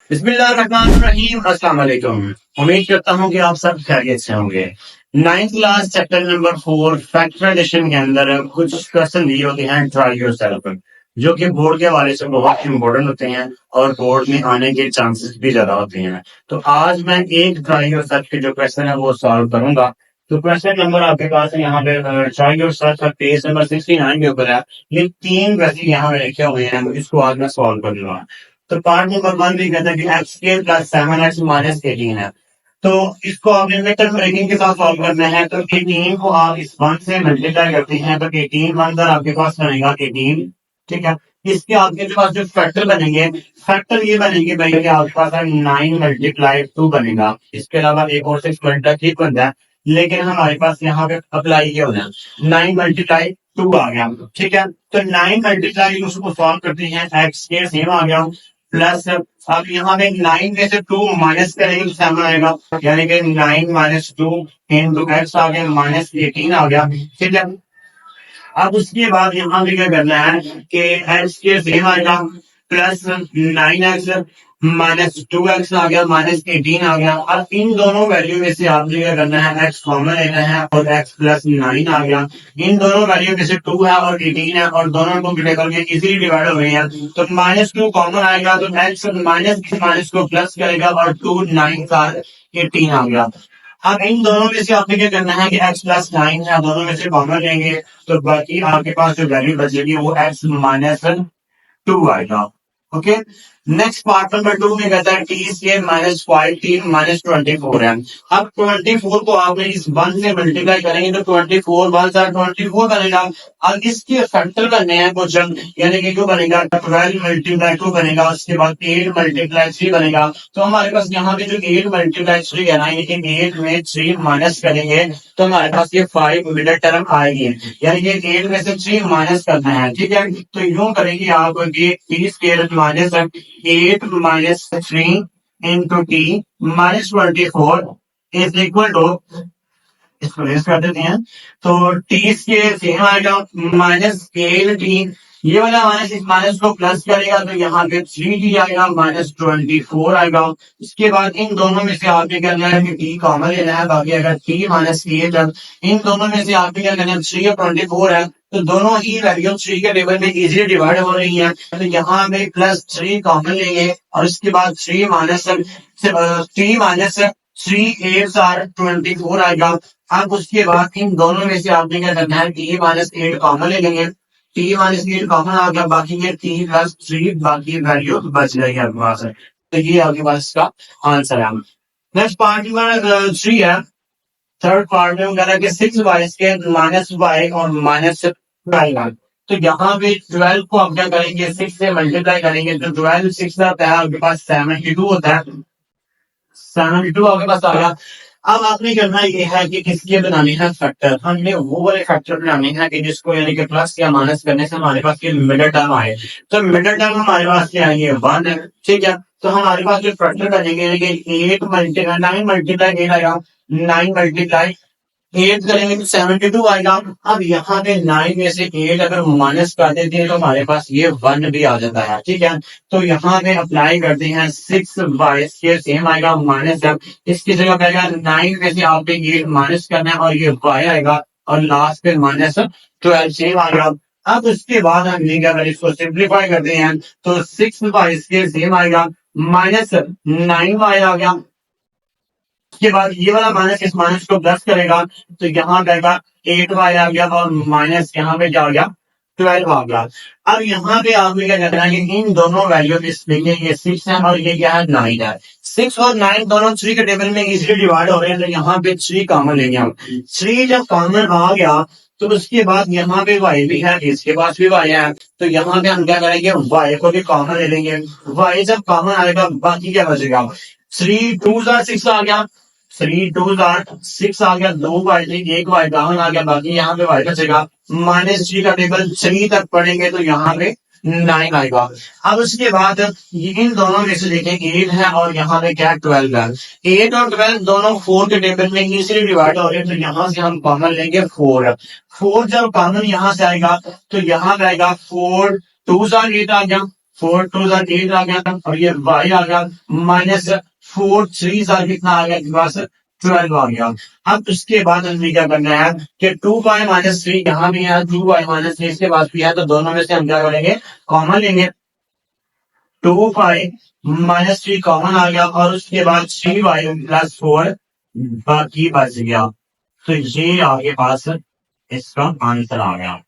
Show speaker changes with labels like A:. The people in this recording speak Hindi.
A: बिस्मिल्लाहिर्रहमानिर्रहीम। अस्सलाम वालेकुम। उम्मीद करता हूँ कि आप सब खैरियत से होंगे। 9th class chapter number 4 factorisation के अंदर कुछ क्वेश्चन दिए होते हैं ट्राई योरसेल्फ, जो कि बोर्ड के हवाले से बहुत इंपॉर्टेंट होते हैं और बोर्ड में आने के चांसेस भी ज्यादा होते हैं। तो आज मैं एक ट्राई योरसेल्फ के जो क्वेश्चन है वो सॉल्व करूंगा। तो क्वेश्चन नंबर आपके पास है यहाँ पे ट्राई योरसेल्फ का पेज नंबर 69 के ऊपर है। ये 3 क्वेश्चन यहाँ पे लिखे हुए हैं, इसको आज मैं सॉल्व करूंगा। तो पार्ट नंबर 1 भी कहता है कि x square plus 7x minus 18 है। तो इसको आपने वेक्टर ब्रेकिंग के साथ सॉल्व करना है। तो 18 को आप इस 1 से मल्टीप्लाई करते हैं तो 18 बनकर आपके पास बनेगा 18। ठीक है, इसके आपके पास जो फैक्टर बनेंगे, फैक्टर ये बनेंगे भाई कि आपके पास 9 मल्टीप्लाई 2 बनेगा। इसके अलावा एक और 6 मल्टीप्लाई ठीक बनता है, लेकिन हमारे पास यहाँ पे अप्लाई किया होना है 9 मल्टीप्लाई 2 आ गया। ठीक है, तो 9 मल्टीप्लाई उसको सॉल्व करते हैं, एक्स स्क्वायर सेम आ गया प्लस अब यहाँ पे 9 में से 2 माइनस करेंगे तो 7 आएगा, यानी कि 9 माइनस 2 इंटू एक्स आ गया माइनस 18 आ गया। ठीक है, अब उसके बाद यहाँ पे क्या करना है कि एक्स के सेम आएगा प्लस 9x माइनस 2x आ गया माइनस 18 आ गया। अब इन दोनों वैल्यू में से आपने क्या करना है, x कॉमन लेना है और x प्लस 9 आ गया। इन दोनों वैल्यू में से 2 है और 18 है और दोनों को करके इजीली डिवाइड हो गए हैं। तो माइनस 2 कॉमन आएगा तो x माइनस को प्लस करेगा और 2 9 का 18 आ गया। अब इन दोनों में से आपने क्या करना है कि x प्लस 9 है, दोनों में से कॉमन लेंगे तो बाकी आपके पास जो वैल्यू बचेगी वो x माइनस 2 आएगा। ओके, नेक्स्ट पार्ट नंबर 2 में कहता है T square minus 5t minus 24 है। अब 24 को आपने इस 1 से मल्टीप्लाई करेंगे तो 24 1 से 24 बनेगा। अब इसके फैक्टर करने हैं कुछ, यानी कि जो बनेगा 12 मल्टीप्लाई 2 बनेगा, उसके बाद 8 मल्टीप्लाई 3 बनेगा। तो हमारे पास यहाँ पे जो 8 मल्टीप्लाई 3 है ना, यानी कि 8 में 3 माइनस करेंगे तो हमारे पास ये 5 मिडिल टर्म आएगी, यानी कि 8 में से 3 माइनस करना है। ठीक है, तो यूं करेंगे आप T square minus 8 minus 3 into T minus 24 is equal to, इसको रेस कर देते हैं तो टी के सेम आएगा माइनस 8t, ये वाला माइनस इस माइनस को प्लस करेगा तो यहाँ पे 3t आएगा माइनस 24 आएगा। इसके बाद इन दोनों में से आपने करना है कि t कॉमन लेना है, बाकी अगर t माइनस 8 इन दोनों में से आपने क्या करना है 3 और 24 है तो दोनों ही वैल्यू 3 के टेबल में इजीली डिवाइड हो रही है। तो यहाँ पे प्लस 3 कॉमन लेंगे और इसके बाद 3 माइनस 3 8 आर 24 आएगा। अब उसके बाद इन दोनों में से आपने क्या करना है टी माइनस 8 कॉमन ले लेंगे, टी माइनस 8 कॉमन आ गया, बाकी ये टी प्लस 3 बाकी वैल्यू बच जाएगी आपके पास। तो ये आपके पास इसका आंसर है। नेक्स्ट पार्ट नंबर 3 है, थर्ड पार्ट में कह रहा है कि 6y स्क्वायर माइनस y और माइनस 12। तो यहाँ पे 12 को आप क्या करेंगे 6 से मल्टीप्लाई करेंगे तो 12 6 आता है आपके पास 72 होता है, 72 आपके पास आ गया। अब आपने करना ये है कि किसके बनाने हैं फैक्टर, हमने वो वाले फैक्टर बनाने हैं कि जिसको यानी कि प्लस या माइनस करने से हमारे पास ये मिडिल टर्म आए। तो मिडिल टर्म हमारे पास क्या है, ये 1 है। ठीक है, तो हमारे पास जो फैक्टर बनेंगे यानी कि 8 मल्टीप्लाई 9 मल्टीप्लाई 8 आएगा, 9 मल्टीप्लाई 8 करेंगे तो 72 आएगा। अब यहाँ पे 9 में से 8 अगर माइनस कर देते हैं तो हमारे पास ये 1 भी आ जाता है। ठीक है, तो यहाँ पे अप्लाई करते हैं 6y स्क्वायर सेम आएगा माइनस, इसकी जगह पे आएगा 9 में से आपने 8 माइनस करना है और ये y आएगा और लास्ट पे माइनस 12 सेम आ गया। अब उसके बाद हम अगर इसको सिंप्लीफाई करते हैं तो 6y स्क्वायर सेम आएगा माइनस 9y आ गया। उसके बाद ये वाला माइनस इस माइनस को प्लस करेगा तो यहाँ जाएगा 8y आ गया और माइनस यहाँ पे क्या आ गया 12 आ गया। अब यहाँ पे आपने क्या करना है कि इन दोनों वैल्यू में ये 6 है और ये क्या है 9 है। 6 और 9 दोनों 3 के टेबल में इजीली डिवाइड हो रहे हैं तो यहाँ पे 3 कॉमन लेंगे हम। 3 जब कॉमन आ गया तो उसके बाद यहाँ पे y भी है, इसके पास भी y है, तो यहाँ पे हम क्या करेंगे y को भी कॉमन ले लेंगे। y जब कॉमन आएगा बाकी क्या बचेगा, 3 2 6 आ गया, 3 2 6 आ गया, 2 y एक y कॉमन आ गया, बाकी यहाँ पे y बचेगा। माइनस 3 का टेबल 3 तक पढ़ेंगे तो यहाँ पे 9 आएगा। अब उसके बाद इन दोनों में से देखें 8 है और यहाँ पे क्या 12 है। 8 और 12 दोनों 4 के टेबल में इजीली डिवाइड हो रहे हैं तो यहाँ से हम कॉमन लेंगे 4। 4 जब कॉमन यहाँ से आएगा तो यहाँ पे आएगा 4 2 8 आ गया, 4 टू ज़ा 8 आ गया और ये y आ गया माइनस 4 3 ज़ा कितना आ गया आपके पास 12 आ गया। अब उसके बाद हमें क्या करना है कि 2y माइनस 3 यहाँ भी है, 2y माइनस 3 इसके पास भी है, तो दोनों में से हम क्या करेंगे कॉमन लेंगे। 2y माइनस 3 कॉमन आ गया और उसके बाद 3y प्लस 4 बाकी बच गया। तो ये आपके पास इसका आंसर आ गया।